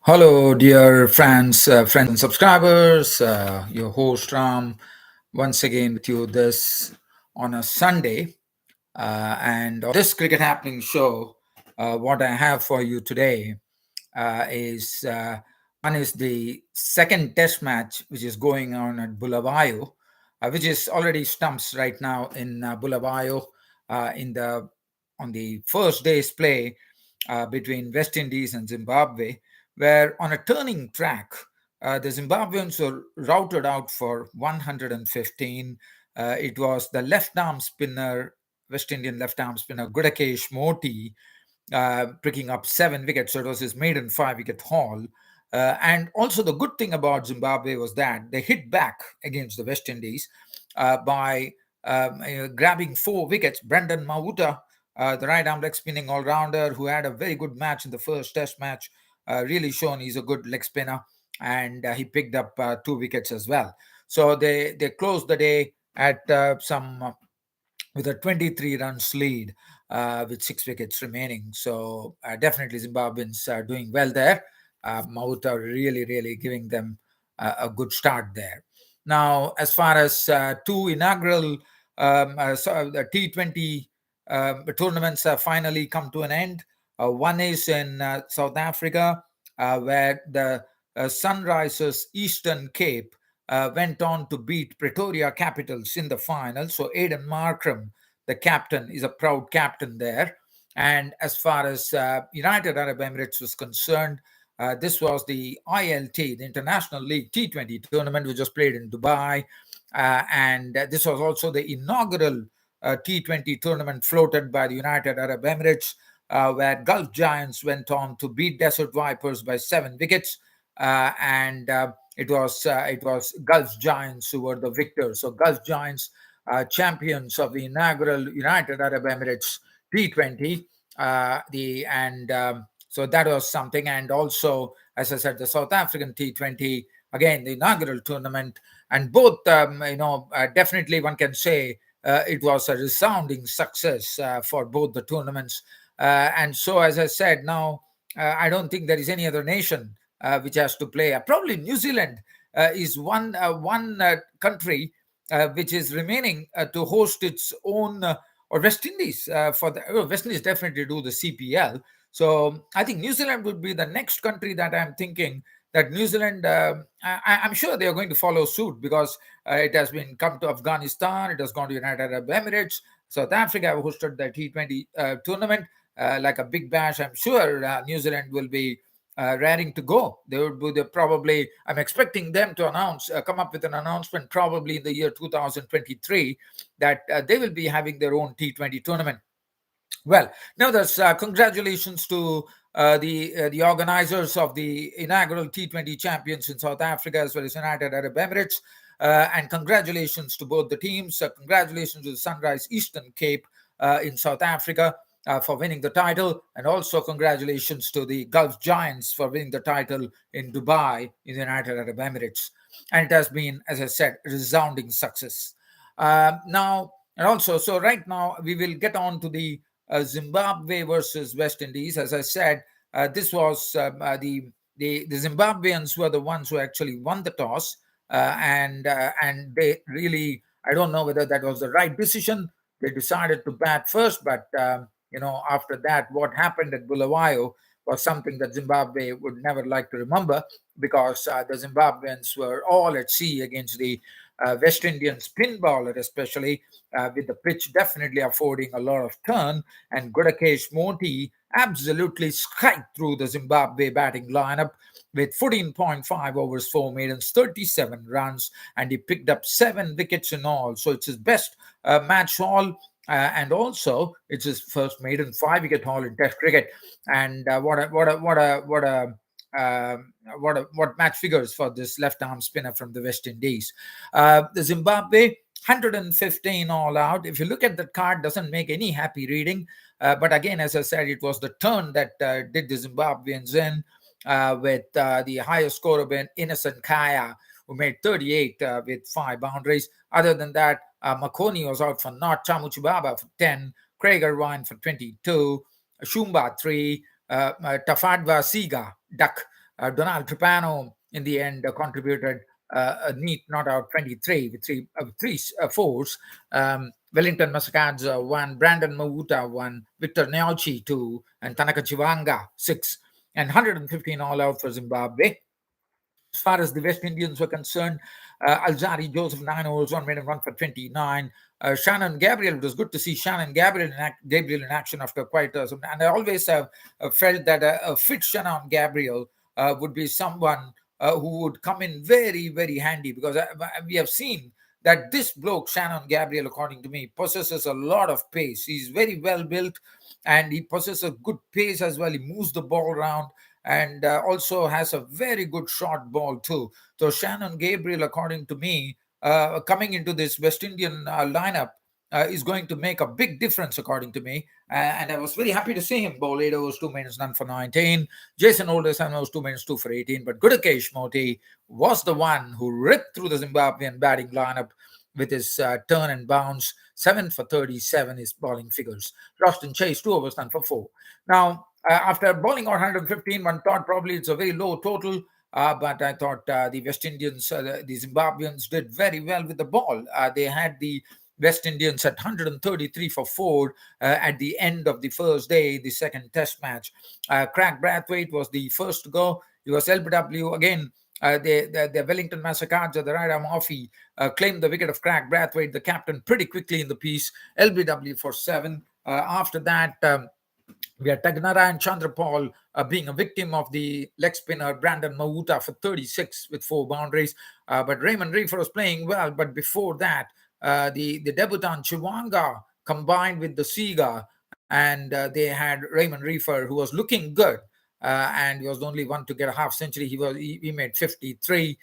Hello, dear friends and subscribers. Your host Ram, once again with you this on a Sunday, and on this cricket happening show. What I have for you today is one is the second Test match which is going on at Bulawayo, which is already stumps right now in Bulawayo in the on the first day's play between West Indies and Zimbabwe, where on a turning track, the Zimbabweans were routed out for 115. It was the left arm spinner, West Indian left arm spinner, Gudakesh Moti, picking up 7 wickets. So it was his maiden 5 wicket haul. And also, the good thing about Zimbabwe was that they hit back against the West Indies by grabbing 4 wickets. Brendan Mauta, the right arm leg spinning all rounder, who had a very good match in the first Test match, really shown he's a good leg spinner, and he picked up 2 wickets as well. So they closed the day at with a 23 runs lead with 6 wickets remaining. So definitely Zimbabweans are doing well there. Mauta really giving them a good start there. Now, as far as two inaugural the T20 tournaments have finally come to an end. One is in South Africa, where the Sunrisers Eastern Cape went on to beat Pretoria Capitals in the final. So Aidan Markram, the captain, is a proud captain there. And as far as United Arab Emirates was concerned, this was the ILT, the International League T20 tournament, which was played in Dubai. And this was also the inaugural T20 tournament floated by the United Arab Emirates, where Gulf Giants went on to beat Desert Vipers by 7 wickets. And it was Gulf Giants who were the victors. So Gulf Giants, champions of the inaugural United Arab Emirates T20. So that was something. And also, as I said, the South African T20, again, the inaugural tournament. And both, definitely one can say it was a resounding success for both the tournaments. And so, as I said, now I don't think there is any other nation which has to play. Probably New Zealand is one country which is remaining to host its own, or West Indies for the West Indies definitely do the CPL. So I think New Zealand would be the next country that I'm thinking that New Zealand, I'm sure they are going to follow suit, because it has been come to Afghanistan, it has gone to United Arab Emirates, South Africa have hosted the T20 tournament like a big bash. I'm sure New Zealand will be raring to go. They would be probably, I'm expecting them to come up with an announcement probably in the year 2023 that they will be having their own T20 tournament. Well, now there's congratulations to the organizers of the inaugural T20 champions in South Africa as well as United Arab Emirates. And congratulations to both the teams. Congratulations to the Sunrise Eastern Cape in South Africa for winning the title. And also congratulations to the Gulf Giants for winning the title in Dubai in the United Arab Emirates. And it has been, as I said, a resounding success. Now, and also, so right now we will get on to the Zimbabwe versus West Indies. As I said, this was the Zimbabweans were the ones who actually won the toss, and they really, I don't know whether that was the right decision. They decided to bat first, but after that, what happened at Bulawayo was something that Zimbabwe would never like to remember, because the Zimbabweans were all at sea against the West Indian spin bowler, especially with the pitch definitely affording a lot of turn. And Gudakesh Moti absolutely skite through the Zimbabwe batting lineup with 14.5 overs, 4 maidens, 37 runs, and he picked up 7 wickets in all. So it's his best match haul. And also, it's his first maiden 5 wicket haul in Test cricket. And what match figures for this left arm spinner from the West Indies. The Zimbabwe 115 all out. If you look at the card, doesn't make any happy reading. But again, as I said, it was the turn that did the Zimbabweans in with the highest score being Innocent Kaya, who made 38 with 5 boundaries. Other than that, Makoni was out for naught, Chamuchibaba for 10, Craig Irvine for 22, Shumba 3, Tafadva Siga, Duck, Donald Trapano in the end contributed a neat not out 23 with three fours. Wellington Masakadze 1, Brandon Mawuta 1, Victor Neochi 2, and Tanaka Chivanga 6, and 115 all out for Zimbabwe. As far as the West Indians were concerned, Alzari Joseph 9 overs, 1 made and 1 for 29. Shannon Gabriel, it was good to see Shannon Gabriel in action after quite some. And I always have felt that a fit Shannon Gabriel would be someone who would come in very, very handy, because we have seen that this bloke, Shannon Gabriel, according to me, possesses a lot of pace. He's very well built and he possesses a good pace as well. He moves the ball around and also has a very good short ball too. So Shannon Gabriel, according to me, coming into this West Indian lineup is going to make a big difference, according to me. And I was very happy to see him bowl 8 overs, 2 minutes, none for 19. Jason Holder, 7 overs, 2 minutes, 2 for 18. But Gudakesh Moti was the one who ripped through the Zimbabwean batting lineup with his turn and bounce. 7 for 37 is bowling figures. Roston Chase, 2 overs, none for 4. Now, after bowling out 115, one thought probably it's a very low total, but I thought the West Indians, the Zimbabweans did very well with the ball. They had the West Indians at 133 for 4 at the end of the first day, the second test match. Craig Brathwaite was the first to go. He was LBW again. The Wellington Masakadze, the right arm offie, claimed the wicket of Craig Brathwaite, the captain, pretty quickly in the piece. LBW for 7. After that, we had Tagnara and Chandrapal being a victim of the leg spinner Brandon Mawuta for 36 with 4 boundaries. But Raymond Reefer was playing well. But before that, the debutant Chivanga combined with the Sega, and they had Raymond Reefer, who was looking good. And he was the only one to get a half century. He made 53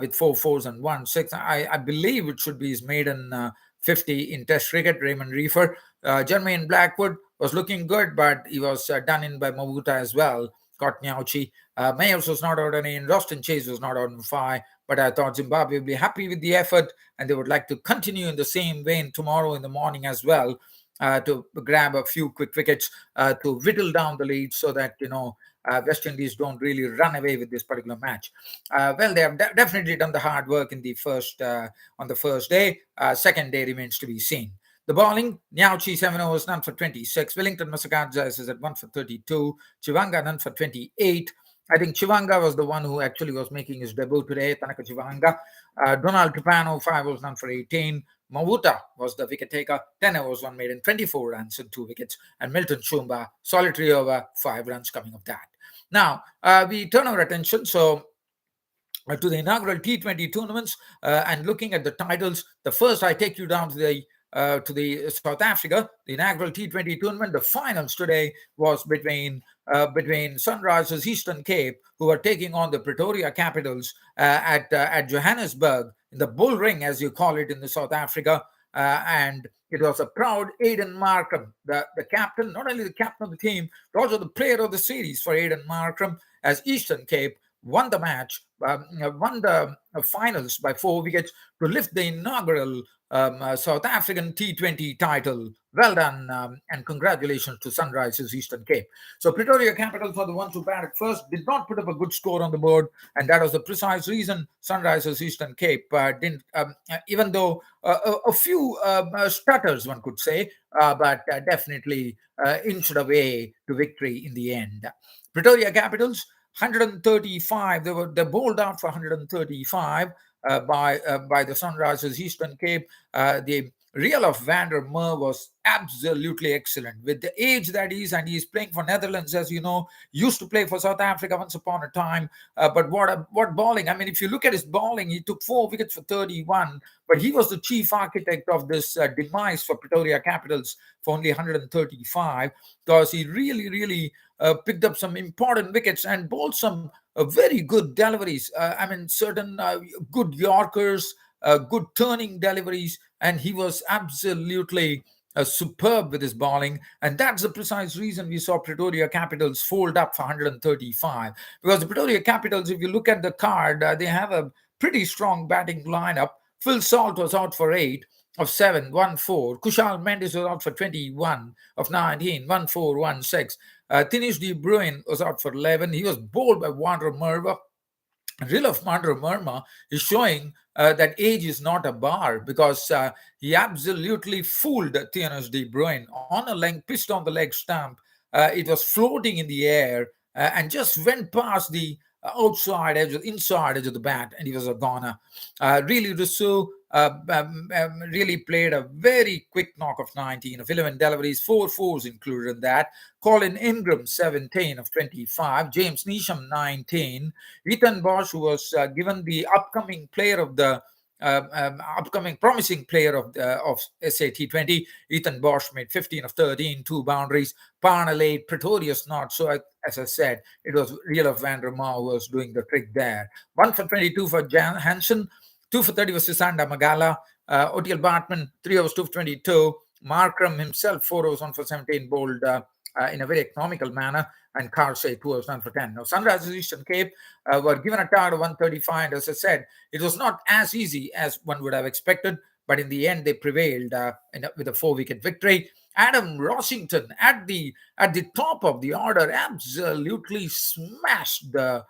with 4 fours and 1 6. I believe it should be his maiden 50 in Test cricket. Raymond Reefer. Jermaine Blackwood was looking good, but he was done in by Mawuta as well. Caught Nyauchi. Mayers was not out on 8. Roston Chase was not out on 5. But I thought Zimbabwe would be happy with the effort, and they would like to continue in the same vein tomorrow in the morning as well, to grab a few quick wickets to whittle down the lead, so that West Indies don't really run away with this particular match. Well, they have definitely done the hard work in the first on the first day. Second day remains to be seen. The bowling, Nyauchi 7 overs, none for 26. Wellington Masakadze is at 1 for 32. Chivanga none for 28. I think Chivanga was the one who actually was making his debut today, Tanaka Chivanga. Donald Trapano, 5 overs, none for 18. Mawuta was the wicket taker, 10 overs, 1 made, and 24 runs and 2 wickets. And Milton Shumba, solitary over, 5 runs coming of that. Now, we turn our attention to the inaugural T20 tournaments and looking at the titles. The first, I take you down to the South Africa, the inaugural T20 tournament. The finals today was between Sunrisers Eastern Cape, who are taking on the Pretoria Capitals at Johannesburg, in the bull ring, as you call it in the South Africa. And it was a proud Aiden Markham, the captain, not only the captain of the team, but also the player of the series for Aiden Markham, as Eastern Cape won the match, won the finals by 4 wickets to lift the inaugural South African T20 title. Well done, and congratulations to Sunrisers Eastern Cape. So Pretoria Capitals were the ones who batted first, did not put up a good score on the board, and that was the precise reason Sunrisers Eastern Cape didn't, even though a few stutters, one could say, but definitely inched away to victory in the end. Pretoria Capitals, 135. They bowled out for 135 by the Sunrisers Eastern Cape. The reel of Vander Meer was absolutely excellent with the age that he is, and he's playing for Netherlands, as you know. Used to play for South Africa once upon a time, but what bowling! I mean, if you look at his bowling, he took 4 wickets for 31, but he was the chief architect of this demise for Pretoria Capitals for only 135, because he really picked up some important wickets and bowled some very good deliveries. I mean, certain good Yorkers, good turning deliveries, and he was absolutely superb with his bowling. And that's the precise reason we saw Pretoria Capitals fold up for 135. Because the Pretoria Capitals, if you look at the card, they have a pretty strong batting lineup. Phil Salt was out for 8. of 7, 1-4. Kushal Mendes was out for 21 of 19, 1-4, 1-6. Tinish De Bruyne was out for 11. He was bowled by Wander Merva. Real of Mandra Murma is showing that age is not a bar, because he absolutely fooled Thierry De Bruyne on a leg, pitched on the leg stump. It was floating in the air and just went past the outside edge, inside edge of the bat, and he was a goner. Really, Russo really played a very quick knock of 19 of 11 deliveries, 4 fours included in that. Colin Ingram, 17 of 25. James Neesham, 19. Ethan Bosch, who was given the upcoming player of the upcoming promising player of SAT20. Ethan Bosch made 15 of 13, 2 boundaries. Parnell 8, Pretorius not. So, as I said, it was Real of Van der Meer who was doing the trick there. 1 for 22 for Jan Hansen. 2 for 30 was Sisanda Magala. Otiel Bartman, 3 overs, 2 for 22. Markram himself, 4 overs, 1 for 17, bowled in a very economical manner. And Karsey, 2 overs, 9 for 10. Now, Sunrisers Eastern Cape were given a target of 135. And as I said, it was not as easy as one would have expected. But in the end, they prevailed with a 4-wicket victory. Adam Rossington at the top of the order absolutely smashed the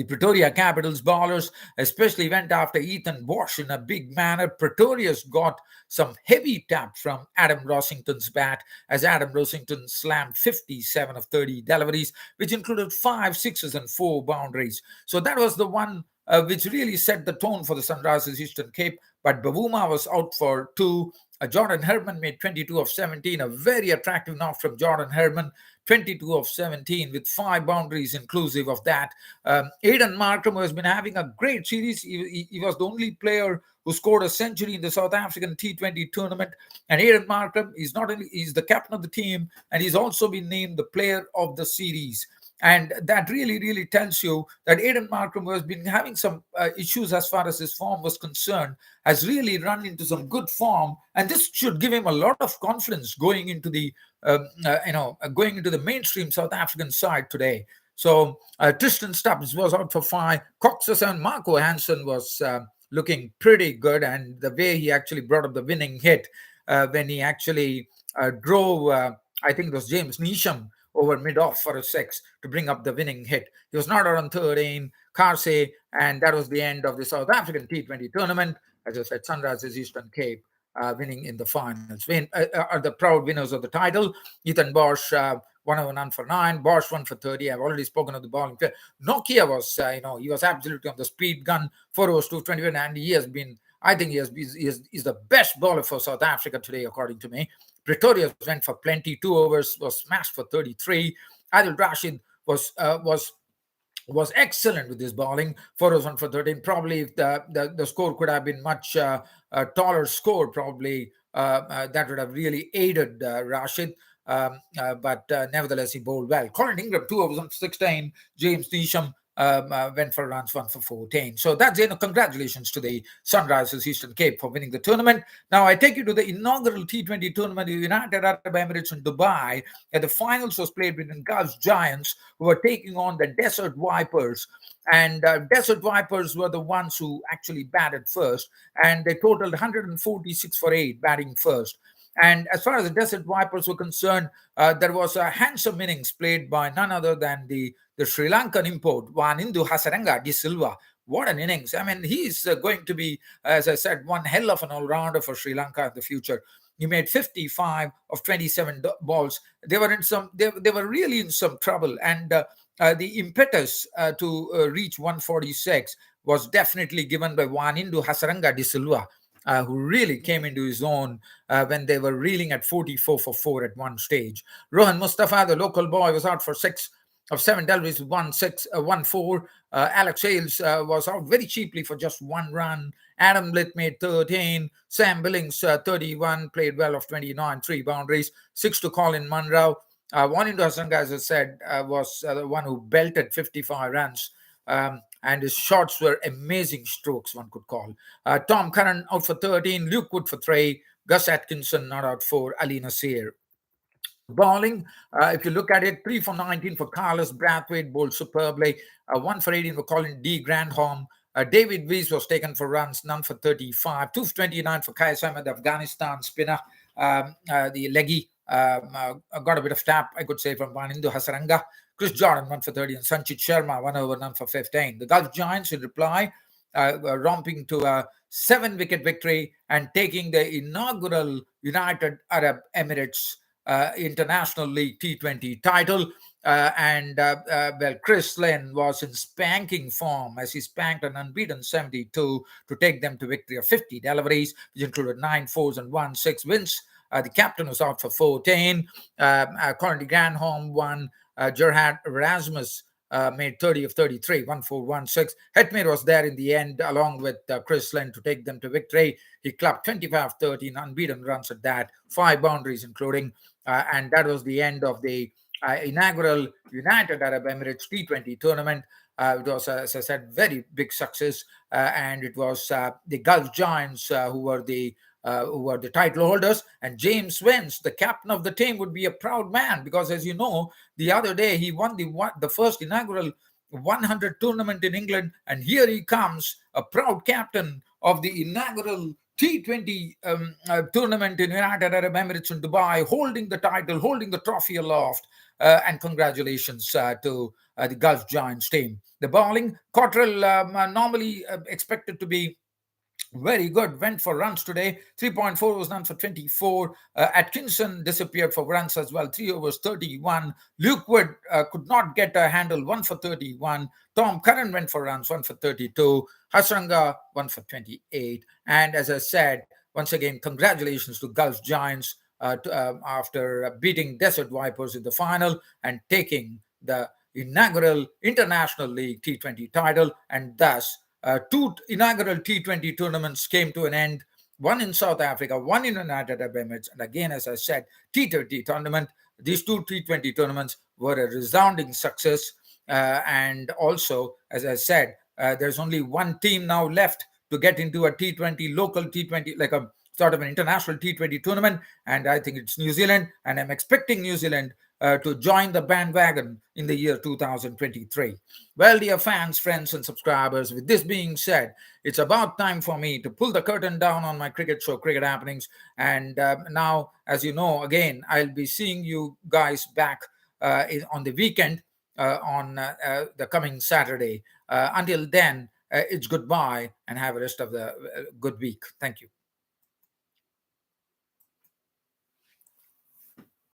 Pretoria Capitals bowlers, especially went after Ethan Bosch in a big manner. Pretorius got some heavy taps from Adam Rossington's bat, as Adam Rossington slammed 57 of 30 deliveries, which included 5 sixes and 4 boundaries. So that was the one which really set the tone for the Sunrisers Eastern Cape. But Bavuma was out for 2. Jordan Herman made 22 of 17, a very attractive knock from Jordan Herman. 22 of 17 with 5 boundaries inclusive of that. Aidan Markram has been having a great series. He was the only player who scored a century in the South African T20 tournament. And Aidan Markram is not only he's the captain of the team, and he's also been named the player of the series. And that really, really tells you that Aidan Markram, who has been having some issues as far as his form was concerned, has really run into some good form. And this should give him a lot of confidence going into the going into the mainstream South African side today. So Tristan Stubbs was out for 5. Cox for 7. Marco Hansen was looking pretty good, and the way he actually brought up the winning hit when he actually drove, I think it was James Neesham over mid-off for a 6 to bring up the winning hit. He was not out on 13, Karsey, and that was the end of the South African T20 tournament. As I said, Sunrisers Eastern Cape winning in the finals. Are the proud winners of the title. Ethan Bosch, 1 over, none for 9. Bosch 1 for 30. I've already spoken of the bowling. Nokia was, he was absolutely on the speed gun. 4 overs, 221, and he has been, I think he's the best bowler for South Africa today, according to me. Pretoria went for plenty. 2 overs, was smashed for 33. Adil Rashid was excellent with his bowling. 4 overs, 1 for 13. Probably if the score could have been much taller score, probably that would have really aided Rashid. But nevertheless, he bowled well. Colin Ingram, 2 overs, 1 for 16. James Neesham went for runs, 1 for 14. So that's congratulations to the Sunrisers Eastern Cape for winning the tournament. Now I take you to the inaugural T20 tournament in the United Arab Emirates in Dubai, and the finals was played between Gulf Giants, who were taking on the Desert Vipers. And Desert Vipers were the ones who actually batted first, and they totaled 146 for 8 batting first. And as far as the Desert Vipers were concerned, there was a handsome innings played by none other than the Sri Lankan import, Wanindu Hasaranga de Silva. What an innings. I mean, he's going to be, as I said, one hell of an all-rounder for Sri Lanka in the future. He made 55 of 27 balls. They were in some. They were really in some trouble, and the impetus to reach 146 was definitely given by Wanindu Hasaranga de Silva. Who really came into his own when they were reeling at 44 for 4 at one stage. Rohan Mustafa, the local boy, was out for 6 of 7 deliveries, 1-4. Alex Hales was out very cheaply for just 1 run. Adam Blitt made 13. Sam Billings, 31, played well of 29, 3 boundaries. 6 to Colin Munro. Wanindu Hasaranga, as I said, was the one who belted 55 runs. And his shots were amazing strokes, one could call. Tom Curran out for 13, Luke Wood for 3, Gus Atkinson not out for, Ali Nasir. Bowling, if you look at it, 3 for 19 for Carlos Brathwaite, bowled superbly. 1 for 18 for Colin D. Grandholm. David Weiss was taken for runs, none for 35. 229 for Qais Ahmed, Afghanistan spinner. The leggy got a bit of tap, I could say, from Wanindu Hasaranga. Chris Jordan, 1 for 30, and Sanchit Sharma, 1 over, none for 15. The Gulf Giants, in reply, were romping to a 7-wicket victory and taking the inaugural United Arab Emirates International League T20 title. Well, Chris Lynn was in spanking form as he spanked an unbeaten 72 to take them to victory of 50 deliveries, which included 9 fours and 1 6 wins. The captain was out for 14. Coronary Granholm won. Gerhard Erasmus made 30 of 33, 1 4 1 6. Hetmir was there in the end, along with Chris Lynn, to take them to victory. He clubbed 25 13 unbeaten runs at that, 5 boundaries including, and that was the end of the inaugural United Arab Emirates T20 tournament. It was, as I said, very big success, and it was the Gulf Giants who were the title holders. And James Wentz, the captain of the team, would be a proud man because, as you know, the other day he won the first inaugural 100 tournament in England, and here he comes, a proud captain of the inaugural T20 tournament in United Arab Emirates in Dubai, holding the title, holding the trophy aloft. And congratulations to the Gulf Giants team. The bowling, Cottrell, normally expected to be very good, went for runs today. 3.4 was none for 24. Atkinson disappeared for runs as well. 3 overs, 31. Luke Wood could not get a handle, 1 for 31. Tom Curran went for runs, 1 for 32. Hasranga, 1 for 28. And as I said, once again, congratulations to Gulf Giants after beating Desert Vipers in the final and taking the inaugural International League T20 title. And thus, 2 inaugural T20 tournaments came to an end, one in South Africa, one in United Arab Emirates. And again, as I said, T20 tournament. These 2 T20 tournaments were a resounding success. And also, as I said, there's only one team now left to get into a T20, local T20, like a sort of an international T20 tournament. And I think it's New Zealand. And I'm expecting New Zealand to join the bandwagon in the year 2023. Well, dear fans, friends, and subscribers, with this being said, it's about time for me to pull the curtain down on my cricket show, Cricket Happenings. And now, as you know, again, I'll be seeing you guys back on the weekend on the coming Saturday. Until then, it's goodbye and have a rest of the good week. Thank you.